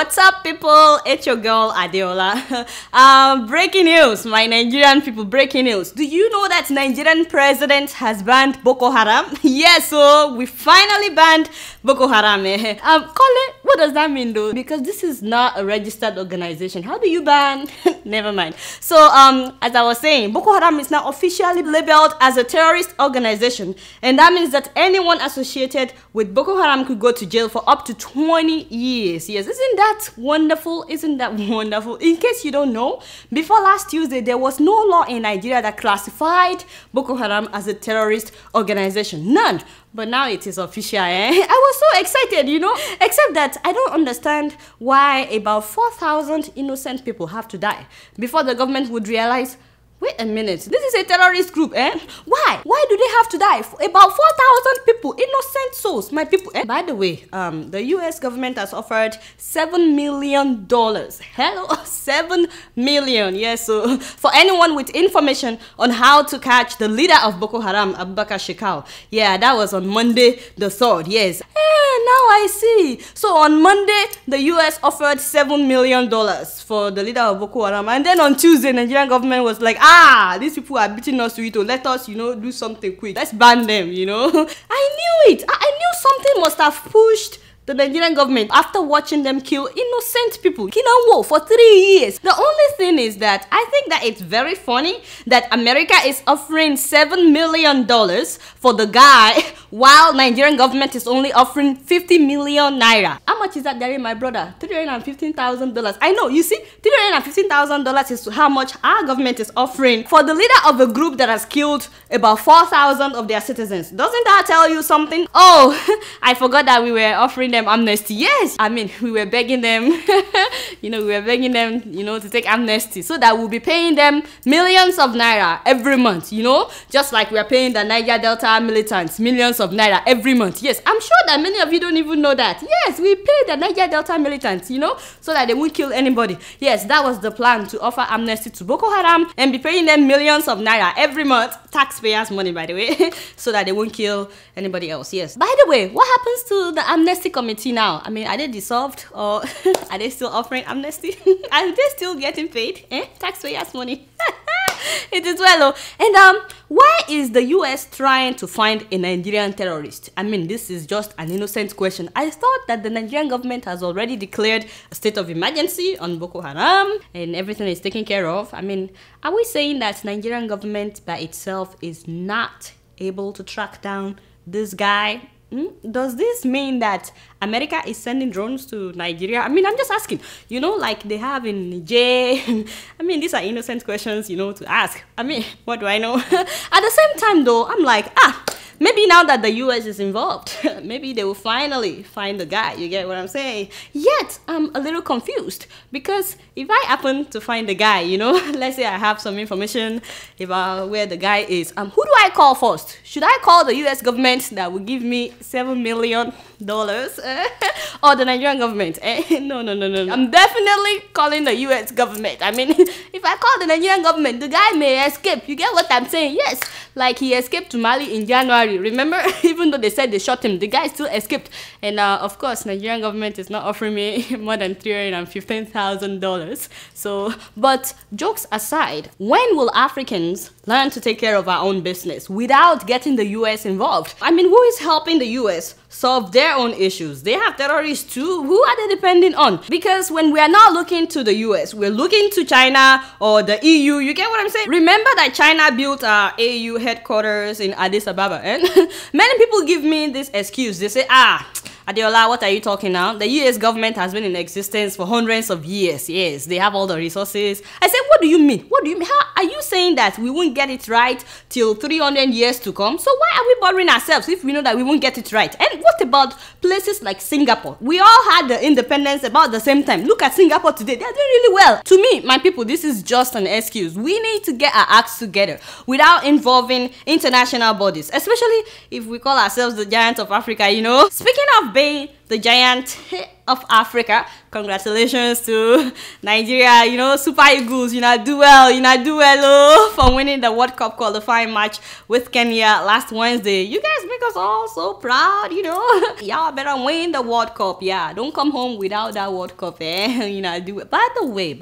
What's up, people? It's your girl Adeola. Breaking news, my Nigerian people, breaking news. Do you know that Nigerian president has banned Boko Haram? Yes, so we finally banned Boko Haram. Colin, what does that mean though? Because this is not a registered organization. How do you ban? Never mind. So, as I was saying, Boko Haram is now officially labeled as a terrorist organization, and that means that anyone associated with Boko Haram could go to jail for up to 20 years. Yes, isn't that wonderful? Isn't that wonderful? In case you don't know, before last Tuesday, there was no law in Nigeria that classified Boko Haram as a terrorist organization. None. But now it is official, I was so excited, you know, except that I don't understand why about 4,000 innocent people have to die before the government would realize, wait a minute, this is a terrorist group, Why? Why do they have to die? About 4,000 people, innocent souls, my people, By the way, the US government has offered $7 million. Hello, 7 million. Yes, so for anyone with information on how to catch the leader of Boko Haram, Abubakar Shekau. Yeah, that was on Monday the 3rd, yes. Now I see. So on Monday, the US offered $7 million for the leader of Boko Haram. And then on Tuesday, Nigerian government was like, these people are beating us to it. Let us, do something quick. Let's ban them, I knew it. I knew something must have pushed the Nigerian government after watching them kill innocent people, for 3 years. The only thing is that I think that it's very funny that America is offering $7 million for the guy while Nigerian government is only offering 50 million naira. How much is that, Gary, my brother? $315,000. I know, you see, $315,000 is how much our government is offering for the leader of a group that has killed about 4,000 of their citizens. Doesn't that tell you something? Oh, I forgot that we were offering them amnesty. Yes, I mean, we were begging them, to take amnesty so that we'll be paying them millions of naira every month, just like we are paying the Niger Delta militants millions of naira every month. Yes, I'm sure that many of you don't even know that. Yes, we pay the Niger Delta militants, so that they won't kill anybody. Yes, that was the plan, to offer amnesty to Boko Haram and be paying them millions of naira every month, taxpayers' money, by the way, so that they won't kill anybody else. Yes. By the way, what happens to the amnesty committee now? I mean, are they dissolved, or are they still offering amnesty? Are they still getting paid? Taxpayers' money. It is well. And why is the US trying to find a Nigerian terrorist? I mean, this is just an innocent question. I thought that the Nigerian government has already declared a state of emergency on Boko Haram and everything is taken care of. I mean, are we saying that Nigerian government by itself is not able to track down this guy? Does this mean that America is sending drones to Nigeria? I mean, I'm just asking, like they have in Niger. I mean, these are innocent questions, to ask. I mean, what do I know? At the same time, though, I'm like, maybe now that the US is involved, maybe they will finally find the guy. You get what I'm saying? Yet, I'm a little confused, because if I happen to find the guy, let's say I have some information about where the guy is, who do I call first? Should I call the US government that will give me $7 million? Or the Nigerian government? No. I'm definitely calling the US government. I mean, if I call the Nigerian government, the guy may escape. You get what I'm saying? Yes. Like he escaped to Mali in January. Remember? Even though they said they shot him, the guy still escaped. And of course, Nigerian government is not offering me more than $315,000. So, but jokes aside, when will Africans learn to take care of our own business without getting the US involved? I mean, who is helping the US solve their own issues? They have terrorists too. Who are they depending on? Because when we are not looking to the US, we're looking to China or the EU. You get what I'm saying? Remember that China built our AU headquarters in Addis Ababa. Many people give me this excuse. They say, Adeola, what are you talking now? The US government has been in existence for hundreds of years. Yes, they have all the resources. I said, what do you mean? What do you mean? How are you saying that we won't get it right till 300 years to come? So why are we bothering ourselves if we know that we won't get it right? And what about places like Singapore? We all had the independence about the same time. Look at Singapore today. They're doing really well. To me, my people, this is just an excuse. We need to get our acts together without involving international bodies, especially if we call ourselves the giants of Africa, Speaking of Bem the giant of Africa. Congratulations to Nigeria, you know, Super Eagles, you know, do well, oh, for winning the World Cup qualifying match with Kenya last Wednesday. You guys make us all so proud, you know. Y'all better win the World Cup, yeah. Don't come home without that World Cup, you know, do it. By the way,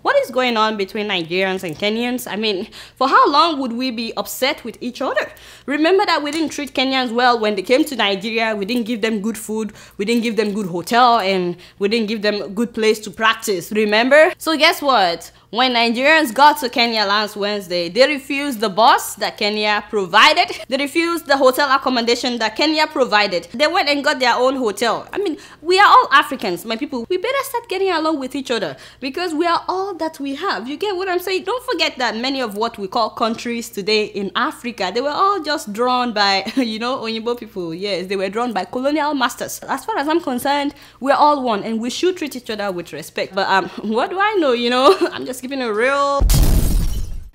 what is going on between Nigerians and Kenyans? I mean, for how long would we be upset with each other? Remember that we didn't treat Kenyans well when they came to Nigeria. We didn't give them good food, we didn't give them good hotel, and we didn't give them a good place to practice, remember? So guess what? When Nigerians got to Kenya last Wednesday, they refused the bus that Kenya provided. They refused the hotel accommodation that Kenya provided. They went and got their own hotel. I mean, we are all Africans, my people. We better start getting along with each other because we are all that we have. You get what I'm saying? Don't forget that many of what we call countries today in Africa, they were all just drawn by, you know, Onyibo people. Yes, they were drawn by colonial masters. As far as I'm concerned, we're all one and we should treat each other with respect. But what do I know, you know? I'm just keeping it real.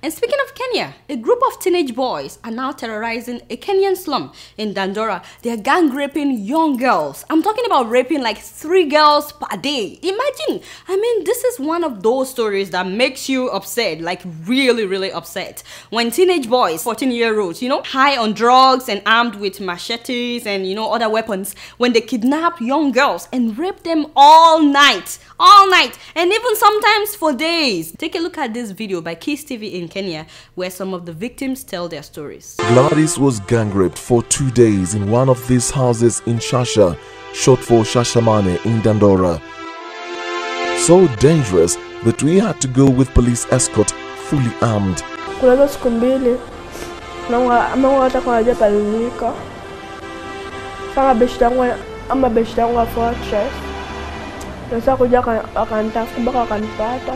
And speaking of Kenya, a group of teenage boys are now terrorizing a Kenyan slum in Dandora. They are gang raping young girls. I'm talking about raping like 3 girls per day. Imagine. I mean, this is one of those stories that makes you upset, like really upset. When teenage boys, 14-year-olds, you know, high on drugs and armed with machetes and, you know, other weapons, when they kidnap young girls and rape them all night, and even sometimes for days. Take a look at this video by Kiss TV in Kenya, where some of the victims tell their stories. Gladys was gang raped for 2 days in one of these houses in Shasha, short for Shashamane in Dandora. So dangerous that we had to go with police escort fully armed. Nasa kuja akanitafuta mpaka akanipata,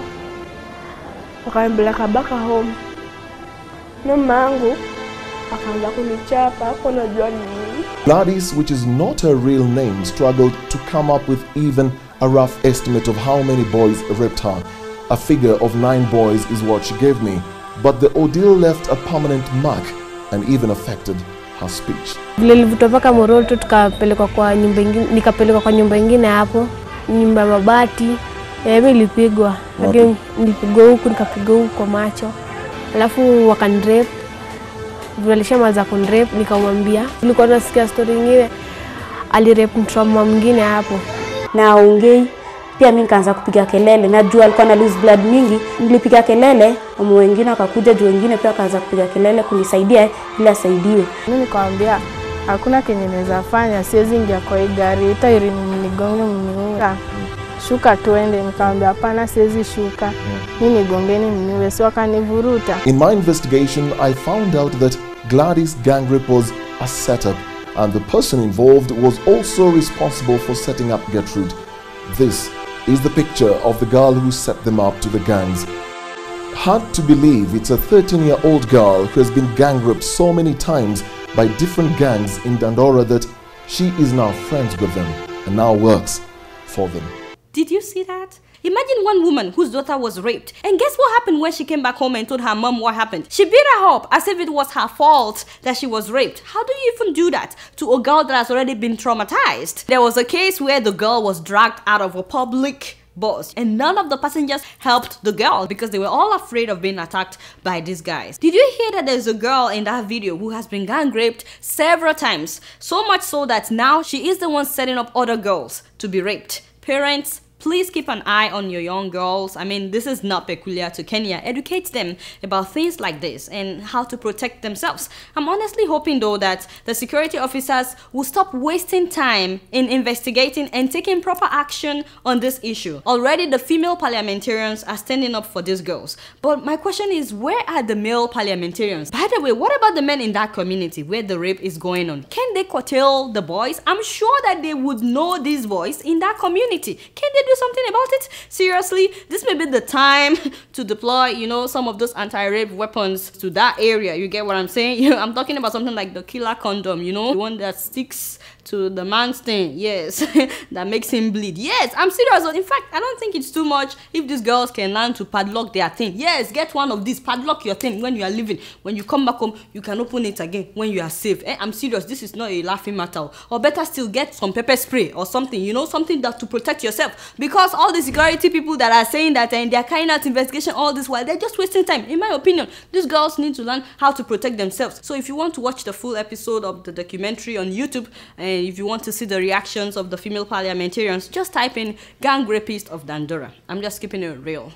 akanimpeleka baka home. Na mangu akaanza kunichapa, hapo najua ni nini. Gladys, which is not her real name, struggled to come up with even a rough estimate of how many boys raped her. A figure of 9 boys is what she gave me, but the ordeal left a permanent mark and even affected her speech. Nilivutopaka Moroto tukapelekwa kwa nyumba ingine, nikapelekwa kwa nyumba ingine hapo. Nyumba mabati, mimi nilipigwa. Lakini nilipigwa huku, nikapigwa huku kwa macho. Alafu wakanirape. Walishamaliza kunirape, nikamwambia. Nilikuwa nasikia story nyingine, alirape mtu wa mama mwingine hapo. Na ongei, pia mimi nikaanza kupiga kelele. Najua alikuwa na lose blood mingi. Nilipiga kelele, mama wengine wakakuja, juu wengine pia wakaanza kupiga kelele kunisaidia ili asaidiwe. Mimi nikamwambia hakuna kenye naweza fanya, siwezi ingia kwa hii gari, itairi nigonge mniue. Shuka tuende, nikamwambia hapana, siwezi shuka. Mimi nigongeni mniue, sio akanivuruta. In my investigation, I found out that Gladys' gang rape was a setup, and the person involved was also responsible for setting up Gertrude. This is the picture of the girl who set them up to the gangs. Hard to believe it's a 13-year-old girl who has been gang raped so many times by different gangs in Dandora that she is now friends with them and now works for them. Did you see that? Imagine one woman whose daughter was raped, and guess what happened when she came back home and told her mom what happened? She beat her up as if it was her fault that she was raped. How do you even do that to a girl that has already been traumatized? There was a case where the girl was dragged out of a public bus and none of the passengers helped the girl because they were all afraid of being attacked by these guys. Did you hear that there's a girl in that video who has been gang raped several times, so much so that now she is the one setting up other girls to be raped? Parents, please keep an eye on your young girls. I mean, this is not peculiar to Kenya. Educate them about things like this and how to protect themselves. I'm honestly hoping though that the security officers will stop wasting time in investigating and taking proper action on this issue. Already the female parliamentarians are standing up for these girls. But my question is, where are the male parliamentarians? By the way, what about the men in that community where the rape is going on? Can they curtail the boys? I'm sure that they would know these boys in that community. Can they do something about it? Seriously, this may be the time to deploy, you know, some of those anti-rape weapons to that area. You get what I'm saying? I'm talking about something like the killer condom, you know, the one that sticks to the man's thing, yes, that makes him bleed. Yes, I'm serious. In fact, I don't think it's too much if these girls can learn to padlock their thing. Yes, get one of these, padlock your thing when you are leaving. When you come back home, you can open it again when you are safe. I'm serious, this is not a laughing matter. Or better still, get some pepper spray or something, you know, something that to protect yourself. Because all the security people that are saying that and they're carrying out investigation all this while, they're just wasting time. In my opinion, these girls need to learn how to protect themselves. So if you want to watch the full episode of the documentary on YouTube, and if you want to see the reactions of the female parliamentarians, just type in gang rapist of Dandora. I'm just keeping it real.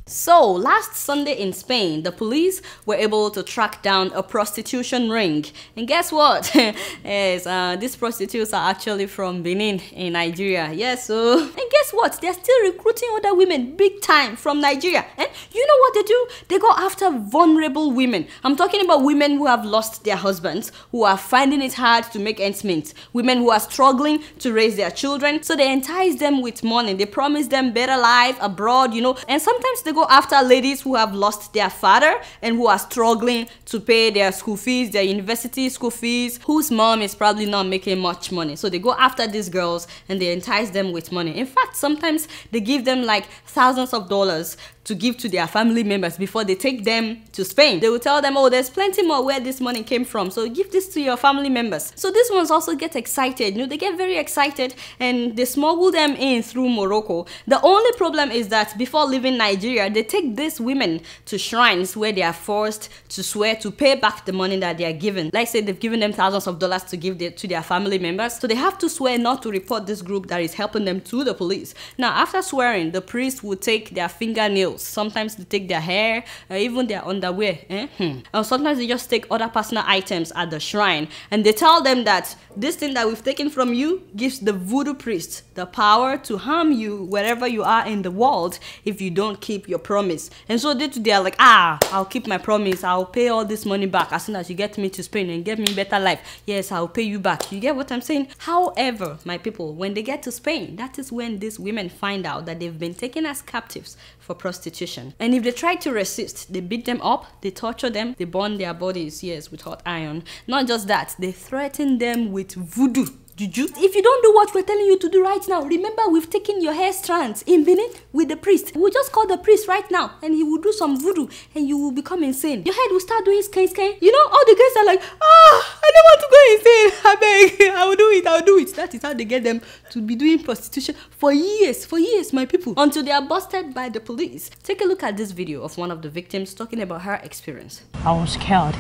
So, last Sunday in Spain, the police were able to track down a prostitution ring. And guess what? Yes, these prostitutes are actually from Benin in Nigeria. Yes, so... And guess what? They're still recruiting other women big time from Nigeria. And you know what they do? They go after vulnerable women. I'm talking about women who have lost their husbands, who are finding it hard to make ends meet. Women who are struggling to raise their children. So they entice them with money. They promise them better life abroad, you know. And sometimes they go after ladies who have lost their father and who are struggling to pay their school fees, their university school fees, whose mom is probably not making much money. So they go after these girls and they entice them with money. In fact, sometimes they give them like thousands of dollars to give to their family members before they take them to Spain. They will tell them, oh, there's plenty more where this money came from, so give this to your family members. So these ones also get excited, you know, they get very excited and they smuggle them in through Morocco. The only problem is that before leaving Nigeria, they take these women to shrines where they are forced to swear to pay back the money that they are given. Like say they've given them thousands of dollars to give to their family members, so they have to swear not to report this group that is helping them to the police. Now, after swearing, the priest will take their fingernails. Sometimes they take their hair, even their underwear. And sometimes they just take other personal items at the shrine. And they tell them that this thing that we've taken from you gives the voodoo priest the power to harm you wherever you are in the world if you don't keep your promise. And so they are like, I'll keep my promise. I'll pay all this money back as soon as you get me to Spain and get me better life. Yes, I'll pay you back. You get what I'm saying? However, my people, when they get to Spain, that is when these women find out that they've been taken as captives for prostitution. And if they try to resist, they beat them up, they torture them, they burn their bodies, yes, with hot iron. Not just that, they threaten them with voodoo. Juju. If you don't do what we're telling you to do right now, remember we've taken your hair strands in Benin with the priest. We'll just call the priest right now and he will do some voodoo and you will become insane. Your head will start doing scan. You know, all the girls are like, I don't want to go insane. I beg, I'll do it. That is how they get them to be doing prostitution for years, my people, until they are busted by the police. Take a look at this video of one of the victims talking about her experience. I was scared.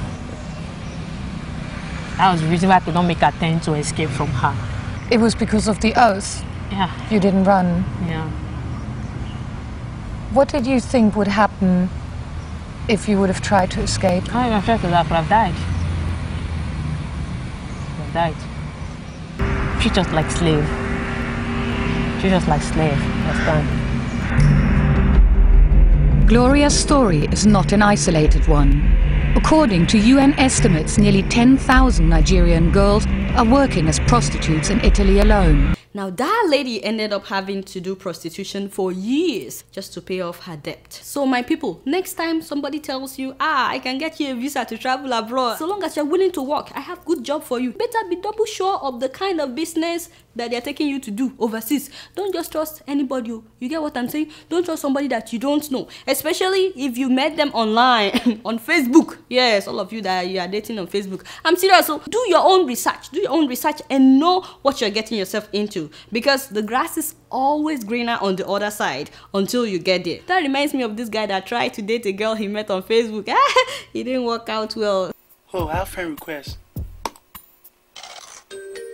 That was the reason why I could not make an attempt to escape from her. It was because of the oath? Yeah. You didn't run? Yeah. What did you think would happen if you would have tried to escape? I am afraid that I could have died. She's just like slave. Understand? Gloria's story is not an isolated one. According to UN estimates, nearly 10,000 Nigerian girls are working as prostitutes in Italy alone. Now that lady ended up having to do prostitution for years just to pay off her debt. So my people, next time somebody tells you, I can get you a visa to travel abroad, so long as you're willing to work, I have good job for you. Better be double sure of the kind of business that they're taking you to do overseas. Don't just trust anybody. You get what I'm saying? Don't trust somebody that you don't know, especially if you met them online on Facebook. Yes, all of you that you are dating on Facebook. I'm serious. So do your own research and know what you're getting yourself into, because the grass is always greener on the other side until you get there. That reminds me of this guy that tried to date a girl he met on Facebook. It didn't work out well. Oh, I have friend request.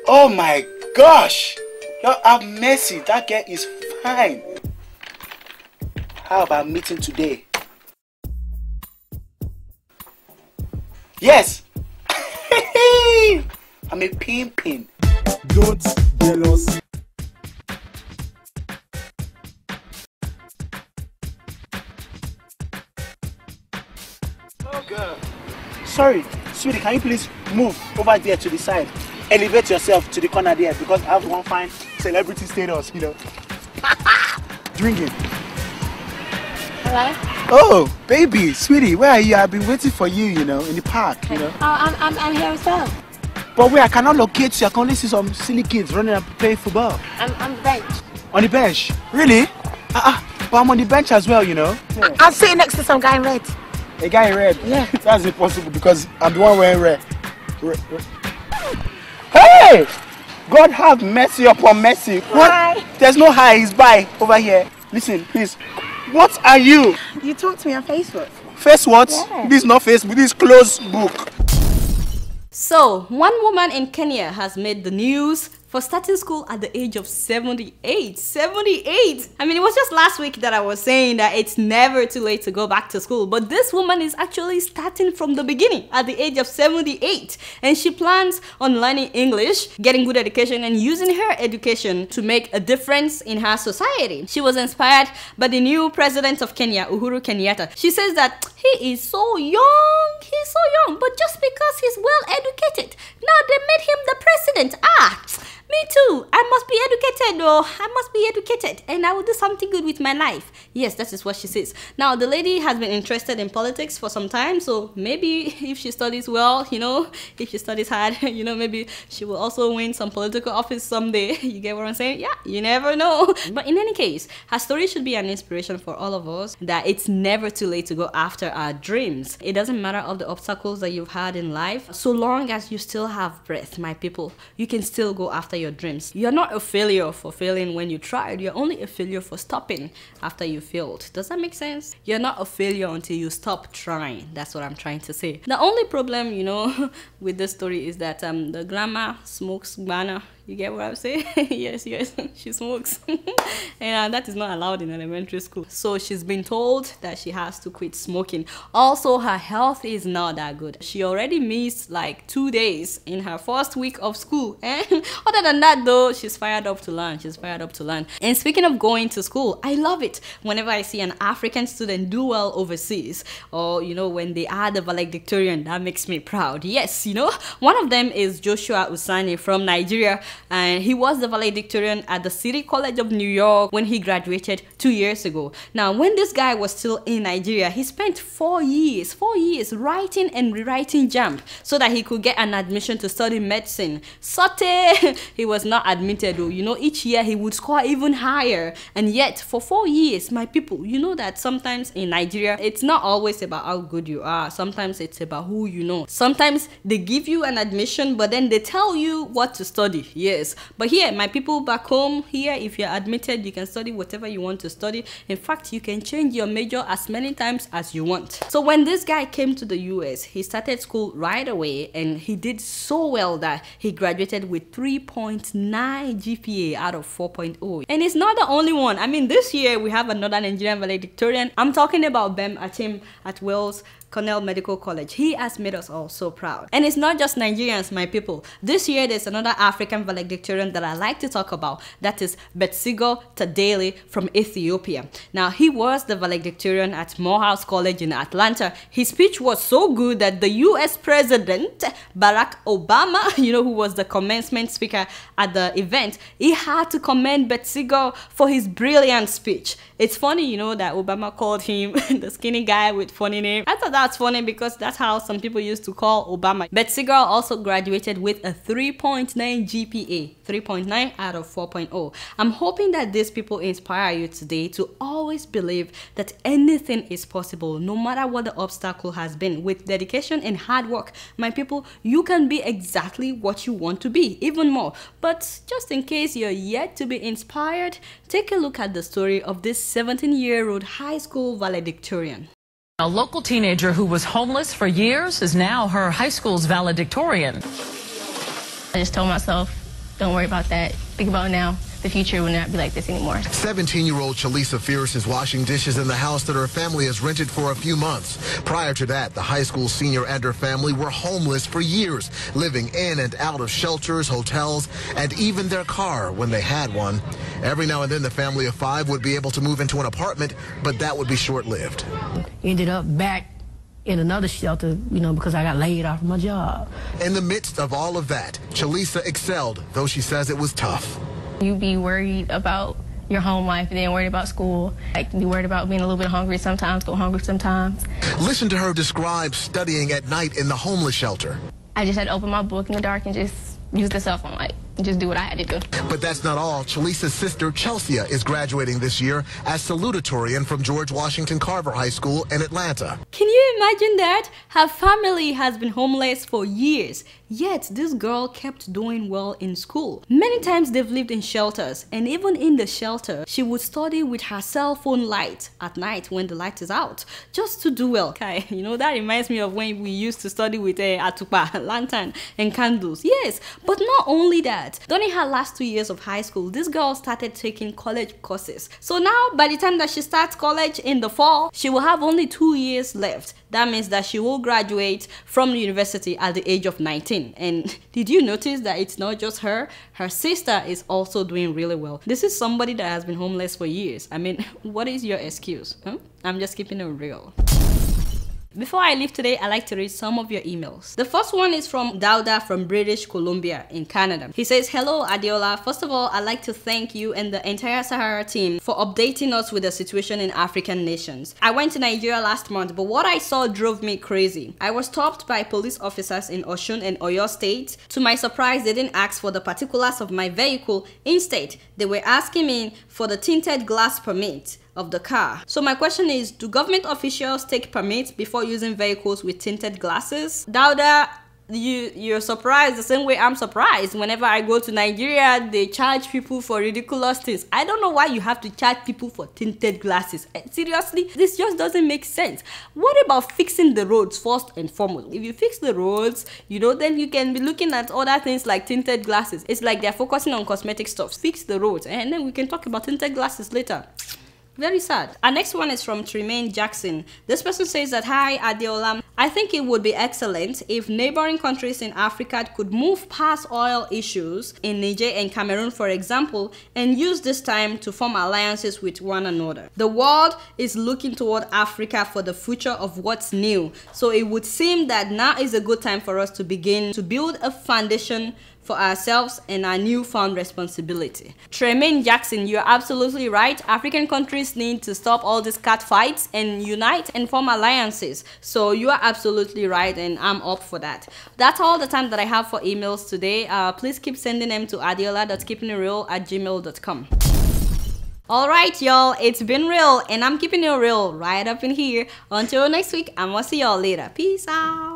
Oh my gosh! Y'all have mercy. That girl is fine. How about meeting today? Yes! I'm a pin. Don't jealous. Oh God. Sorry, sweetie, can you please move over there to the side? Elevate yourself to the corner there, because I have one fine celebrity status, you know. Drinking. Hello? Oh, baby, sweetie, where are you? I've been waiting for you, you know, in the park, you know. I'm here as well. But wait, I cannot locate you. I can only see some silly kids running and playing football. I'm on the bench. On the bench? Really? But I'm on the bench as well, you know. Yeah. I'm sitting next to some guy in red. A guy in red? Yeah. That's impossible because I'm the one wearing red. Hey! God have mercy upon mercy. Hi. What? There's no hi, he's by over here. Listen, please. What are you? You talk to me on Facebook. Face what? Yeah. This is not Facebook, this is closed book. So, one woman in Kenya has made the news for starting school at the age of 78. 78! I mean, it was just last week that I was saying that it's never too late to go back to school. But this woman is actually starting from the beginning at the age of 78. And she plans on learning English, getting good education, and using her education to make a difference in her society. She was inspired by the new president of Kenya, Uhuru Kenyatta. She says that he is so young, but just because he's well educated, now they made him the president. Me too. I must be educated, or I must be educated, and I will do something good with my life. Yes, that is what she says. Now, the lady has been interested in politics for some time, so maybe if she studies well, you know, if she studies hard, you know, maybe she will also win some political office someday. You get what I'm saying? Yeah, you never know. But in any case, her story should be an inspiration for all of us that it's never too late to go after our dreams. It doesn't matter of the obstacles that you've had in life, so long as you still have breath, my people, you can still go after your dreams. You're not a failure for failing when you tried. You're only a failure for stopping after you failed. Does that make sense? You're not a failure until you stop trying. That's what I'm trying to say. The only problem, you know, with this story is that the grandma smokes banana. You get what I'm saying? Yes, she smokes. And that is not allowed in elementary school. So she's been told that she has to quit smoking. Also, her health is not that good. She already missed like 2 days in her first week of school. And other than that though, she's fired up to learn. She's fired up to learn. And speaking of going to school, I love it whenever I see an African student do well overseas. Or, you know, when they are the valedictorian, that makes me proud. Yes, you know, one of them is Joshua Usani from Nigeria. And he was the valedictorian at the City College of New York when he graduated 2 years ago. Now, when this guy was still in Nigeria, he spent 4 years writing and rewriting JAMB so that he could get an admission to study medicine. Sote! He was not admitted though. You know, each year he would score even higher. And yet, for 4 years, my people, you know that sometimes in Nigeria, it's not always about how good you are. Sometimes it's about who you know. Sometimes they give you an admission, but then they tell you what to study. Yes, but here, my people back home, here, if you're admitted, you can study whatever you want to study. In fact, you can change your major as many times as you want. So when this guy came to the US, he started school right away, and he did so well that he graduated with 3.9 GPA out of 4.0. And it's not the only one. I mean, this year we have another Nigerian valedictorian. I'm talking about Bem Atim at Wales Cornell Medical College. He has made us all so proud. And it's not just Nigerians, my people. This year, there's another African valedictorian that I like to talk about. That is Betsegaw Tadele from Ethiopia. Now, he was the valedictorian at Morehouse College in Atlanta. His speech was so good that the US President, Barack Obama, you know, who was the commencement speaker at the event, he had to commend Betsegaw for his brilliant speech. It's funny, you know, that Obama called him the skinny guy with funny name. I thought that's funny because that's how some people used to call Obama. Betsegaw also graduated with a 3.9 GPA, 3.9 out of 4.0. I'm hoping that these people inspire you today to always believe that anything is possible, no matter what the obstacle has been. With dedication and hard work, my people, you can be exactly what you want to be, even more. But just in case you're yet to be inspired, take a look at the story of this 17-year-old high school valedictorian. A local teenager who was homeless for years is now her high school's valedictorian. I just told myself, don't worry about that. Think about now. The future will not be like this anymore. 17-year-old Chalisa Fierce is washing dishes in the house that her family has rented for a few months. Prior to that, the high school senior and her family were homeless for years, living in and out of shelters, hotels, and even their car when they had one. Every now and then, the family of 5 would be able to move into an apartment, but that would be short-lived. Ended up back in another shelter, you know, because I got laid off from my job. In the midst of all of that, Chalisa excelled, though she says it was tough. You be worried about your home life and then worried about school. Like, be worried about being a little bit hungry sometimes, go hungry sometimes. Listen to her describe studying at night in the homeless shelter. I just had to open my book in the dark and just use the cell phone, like, just do what I had to do. But that's not all. Chalisa's sister, Chelsea, is graduating this year as salutatorian from George Washington Carver High School in Atlanta. Can you imagine that? Her family has been homeless for years, yet this girl kept doing well in school. Many times they've lived in shelters, and even in the shelter, she would study with her cell phone light at night when the light is out, just to do well. Okay, you know, that reminds me of when we used to study with a atupa, lantern, and candles. Yes, but not only that. During her last 2 years of high school, this girl started taking college courses. So now, by the time that she starts college in the fall, she will have only 2 years left. That means that she will graduate from the university at the age of 19. And did you notice that it's not just her? Her sister is also doing really well. This is somebody that has been homeless for years. I mean, what is your excuse? Huh? I'm just keeping it real. Before I leave today, I like to read some of your emails. The first one is from Dauda from British Columbia in Canada. He says, hello Adeola. First of all, I'd like to thank you and the entire Sahara team for updating us with the situation in African nations. I went to Nigeria last month, but what I saw drove me crazy. I was stopped by police officers in Osun and Oyo State. To my surprise, they didn't ask for the particulars of my vehicle. Instead, they were asking me for the tinted glass permit of the car. So my question is, do government officials take permits before using vehicles with tinted glasses? Dauda, you're surprised the same way I'm surprised. Whenever I go to Nigeria, they charge people for ridiculous things. I don't know why you have to charge people for tinted glasses. Seriously, this just doesn't make sense. What about fixing the roads first and foremost? If you fix the roads, you know, then you can be looking at other things like tinted glasses. It's like they're focusing on cosmetic stuff. Fix the roads and then we can talk about tinted glasses later. Very sad. Our next one is from Tremaine Jackson. This person says that, hi Adeola, I think it would be excellent if neighboring countries in Africa could move past oil issues in Niger and Cameroon, for example, and use this time to form alliances with one another. The world is looking toward Africa for the future of what's new. So it would seem that now is a good time for us to begin to build a foundation for ourselves and our newfound responsibility. Tremaine Jackson, you're absolutely right. African countries need to stop all these cat fights and unite and form alliances. So you are absolutely right and I'm up for that. That's all the time that I have for emails today. Please keep sending them to adeola.keepingitreal@gmail.com. Alright y'all, it's been real and I'm keeping it real right up in here. Until next week, I'm gonna see y'all later. Peace out.